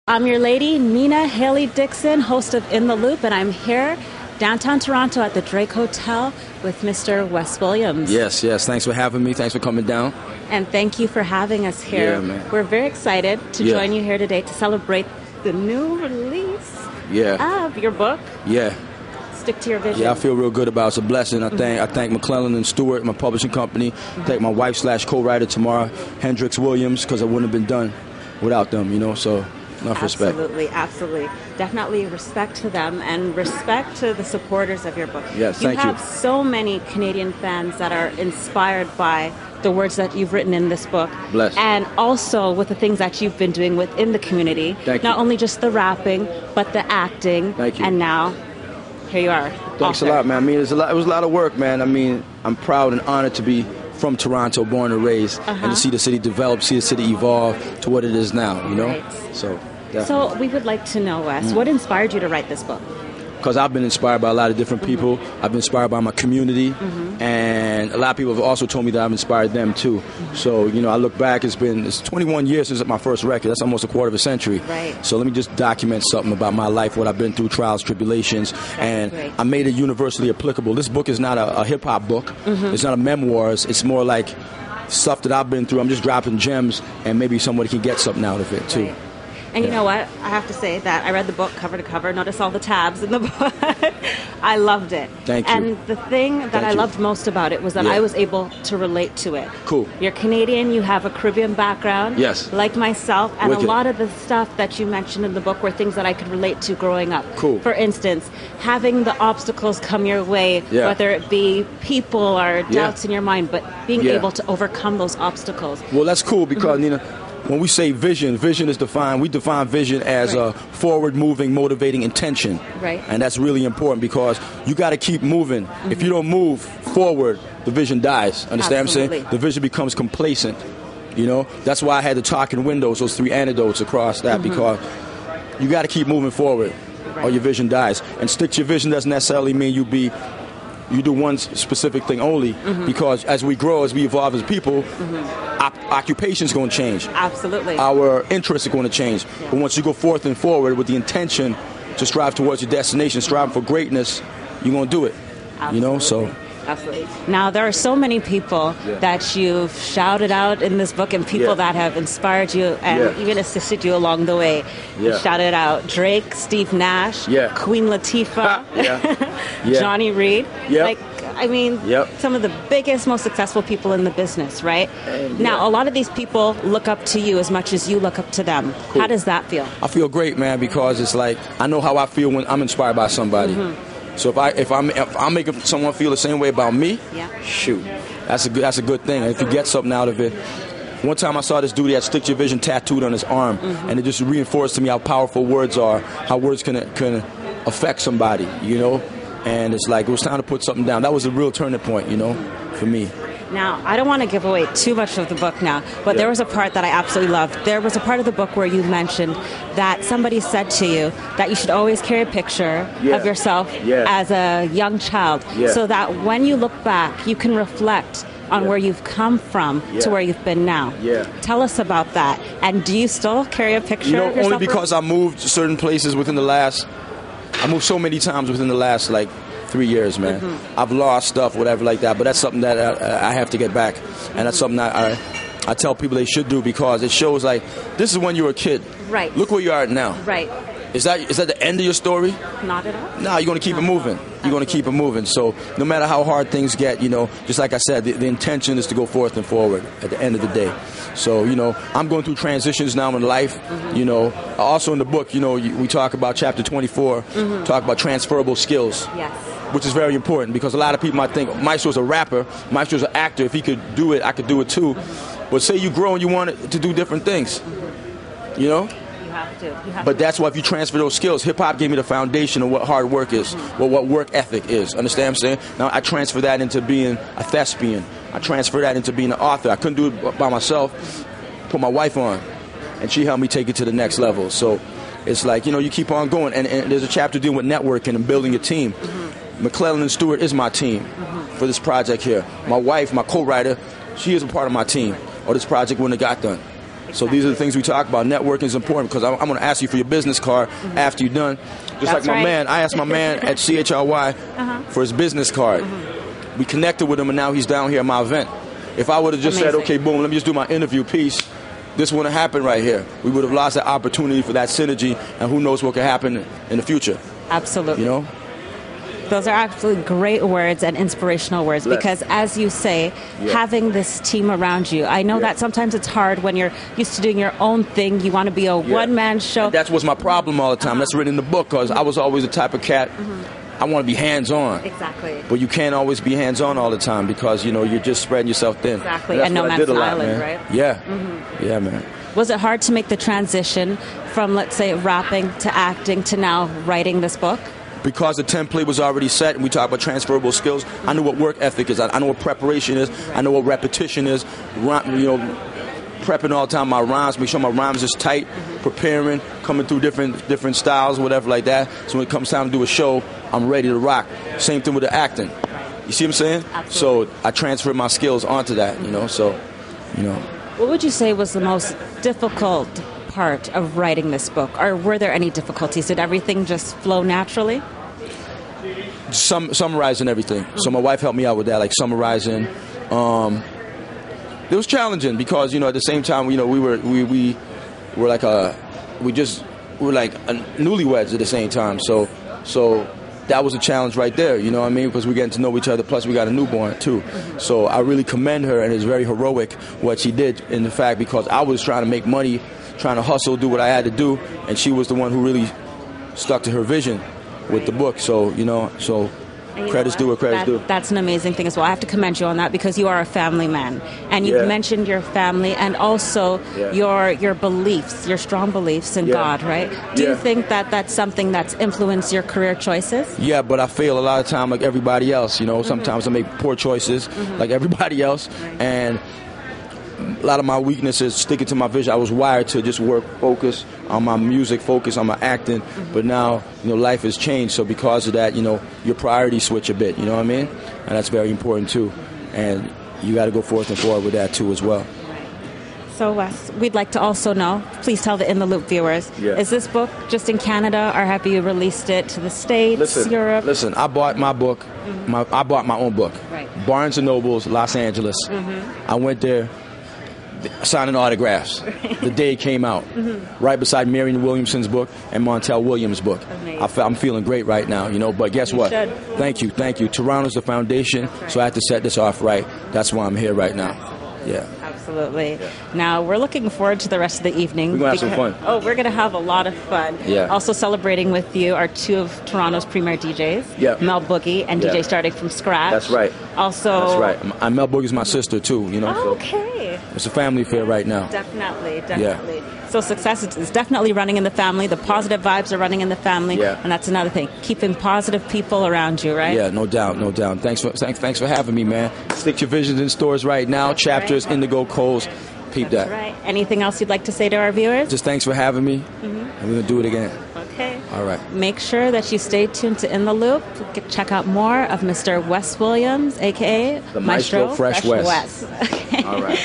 I'm your lady, Nina Hallie Dixon, host of In the Loop, and I'm here downtown Toronto at the Drake Hotel with Mr. Wes Williams. Yes. Thanks for having me. Thanks for coming down. And thank you for having us here. Yeah, man. We're very excited to join you here today to celebrate the new release of your book. Yeah. Stick to your vision. Yeah, I feel real good about it. It's a blessing. I thank McClellan and Stewart, my publishing company. Thank my wife / co-writer Tamara Hendricks Williams, because it wouldn't have been done without them, you know, so enough respect. Absolutely. Definitely respect to them and respect to the supporters of your book. Yes, thank you. You have so many Canadian fans that are inspired by the words that you've written in this book. Bless. And also with the things that you've been doing within the community. Thank you. Not only just the rapping, but the acting. Thank you. And now, here you are. Thanks author. a lot, man. I mean, it was a lot of work, man. I mean, I'm proud and honored to be from Toronto, born and raised, and to see the city develop, see the city evolve to what it is now, you know? Right. So, definitely. So we would like to know, Wes, what inspired you to write this book? Because I've been inspired by a lot of different people. I've been inspired by my community, and a lot of people have also told me that I've inspired them too. So, you know, I look back, it's 21 years since my first record. That's almost a quarter of a century. Right. So let me just document something about my life, what I've been through, trials, tribulations, and great. I made it universally applicable. This book is not a hip-hop book. It's not a memoirs. It's more like stuff that I've been through. I'm just dropping gems, and maybe somebody can get something out of it too. Right. And you know what? I have to say that I read the book cover to cover. Notice all the tabs in the book. I loved it. Thank you. And the thing that I loved most about it was that I was able to relate to it. Cool. You're Canadian. You have a Caribbean background. Yes. Like myself. And Wicked. a lot of the stuff that you mentioned in the book were things that I could relate to growing up. Cool. For instance, having the obstacles come your way, whether it be people or doubts in your mind, but being able to overcome those obstacles. Well, that's cool because, Nina, when we say vision is defined, we define vision as a forward-moving, motivating intention. Right. And that's really important because you got to keep moving. If you don't move forward, the vision dies. Understand what I'm saying? The vision becomes complacent. You know? That's why I had the talking windows, those 3 antidotes across that, because you got to keep moving forward or your vision dies. And stick to your vision doesn't necessarily mean you do one specific thing only, because as we grow, as we evolve as people, occupation's going to change. Absolutely. Our interests are going to change. But once you go forth and forward with the intention to strive towards your destination, strive for greatness, you're going to do it. Absolutely. You know, so. Absolutely. Now, there are so many people that you've shouted out in this book and people that have inspired you and even assisted you along the way. You shouted out Drake, Steve Nash, Queen Latifah, Johnny Reed. Like, I mean, some of the biggest, most successful people in the business, right? Now, a lot of these people look up to you as much as you look up to them. Cool. How does that feel? I feel great, man, because it's like I know how I feel when I'm inspired by somebody. So if I'm making someone feel the same way about me, shoot, that's a good thing. And if you get something out of it. One time I saw this dude, he had "Stick to Your Vision" tattooed on his arm, and it just reinforced to me how powerful words are, how words can affect somebody, you know. And it's like it was time to put something down. That was a real turning point, you know, for me. Now, I don't want to give away too much of the book now, but there was a part that I absolutely loved. There was a part of the book where you mentioned that somebody said to you that you should always carry a picture of yourself as a young child so that when you look back, you can reflect on where you've come from to where you've been now. Tell us about that. And do you still carry a picture of yourself? Only because I moved to certain places I moved so many times within the last, 3 years, man. I've lost stuff, whatever like that, but that's something that I have to get back. And that's something that I tell people they should do because it shows, this is when you were a kid. Right. Look where you are now. Right. Is that the end of your story? Not at all. No, you're going to keep it moving. You're going to keep it moving. So no matter how hard things get, just like I said, the intention is to go forth and forward at the end of the day. So, I'm going through transitions now in life. Also in the book, we talk about chapter 24, talk about transferable skills. Yes. Which is very important because a lot of people might think Maestro's a rapper, Maestro's an actor. If he could do it, I could do it too. But say you grow and you want to do different things, You have to. But that's why if you transfer those skills, hip-hop gave me the foundation of what hard work is, what work ethic is. Understand what I'm saying? Now I transfer that into being a thespian. I transfer that into being an author. I couldn't do it by myself. Put my wife on, and she helped me take it to the next level. So it's like, you keep on going. And there's a chapter dealing with networking and building a team. McClellan and Stewart is my team for this project here. My wife, my co-writer, she is a part of my team, or this project wouldn't have got done. So these are the things we talk about. Networking is important because I'm going to ask you for your business card after you're done. Just like my man, I asked my man at CHRY for his business card. We connected with him, and now he's down here at my event. If I would have just said, okay, boom, let me just do my interview piece, this wouldn't have happened right here. We would have lost that opportunity for that synergy, and who knows what could happen in the future. Absolutely. You know? Those are absolutely great words and inspirational words because, as you say, having this team around you, I know that sometimes it's hard when you're used to doing your own thing. You want to be a one-man show. And that was my problem all the time. That's written in the book because I was always the type of cat, I want to be hands-on. Exactly. But you can't always be hands-on all the time because, you know, you're just spreading yourself thin. Exactly. And no man's an island, right? Yeah. Yeah, man. Was it hard to make the transition from, let's say, rapping to acting to now writing this book? Because the template was already set and we talk about transferable skills, I know what work ethic is. I know what preparation is. I know what repetition is. You know, prepping all the time my rhymes, make sure my rhymes is tight, preparing, coming through different styles, whatever like that. So when it comes time to do a show, I'm ready to rock. Same thing with the acting. You see what I'm saying? Absolutely. So I transferred my skills onto that, you know, so, you know. What would you say was the most difficult part of writing this book, or were there any difficulties? Did everything just flow naturally? Summarizing everything. So my wife helped me out with that, like summarizing. It was challenging because, you know, at the same time, you know, we were like newlyweds at the same time. So that was a challenge right there, you know what I mean? Because we're getting to know each other, plus we got a newborn too. So I really commend her, and it's very heroic what she did in the fact because I was trying to make money, trying to hustle, do what I had to do, and she was the one who really stuck to her vision with the book. So, you know, credits due where credits due. That's an amazing thing as well. I have to commend you on that because you are a family man, and you've mentioned your family and also your beliefs, your strong beliefs in God, right? Do you think that that's something that's influenced your career choices? Yeah, but I fail a lot of time like everybody else, you know. Sometimes I make poor choices like everybody else, and a lot of my weakness is sticking to my vision. I was wired to just focus on my music, focus on my acting, but now, you know, life has changed. So because of that, you know, your priorities switch a bit, you know what I mean? And that's very important too. And you got to go forth and forward with that too as well. So Wes, we'd like to also know, please tell the In the Loop viewers, is this book just in Canada or have you released it to the States, Europe? Listen, I bought my book, I bought my own book, Barnes & Noble's, Los Angeles. I went there, signing autographs the day it came out, right beside Marion Williamson's book and Montel Williams' book. I'm feeling great right now, you know, but guess what? Thank you. Toronto's the foundation, so I have to set this off right. That's why I'm here right now. Yeah. Absolutely. Now, we're looking forward to the rest of the evening. We're going to have some fun. Oh, we're going to have a lot of fun. Yeah. Also celebrating with you are two of Toronto's premier DJs, Mel Boogie and DJ Starting From Scratch. That's right. Also... That's right. And Mel Boogie's my sister, too, you know. Oh, okay. It's a family affair right now. Definitely. So success is definitely running in the family. The positive vibes are running in the family. And that's another thing. Keeping positive people around you, right? Yeah, no doubt. Thanks for having me, man. Stick your visions in stores right now. Chapters, Indigo, Coles. Peep that. Right. Anything else you'd like to say to our viewers? Just thanks for having me. And we're going to do it again. Okay. All right. Make sure that you stay tuned to In the Loop. Check out more of Mr. Wes Williams, a.k.a. the Maestro Fresh Wes. Okay. All right.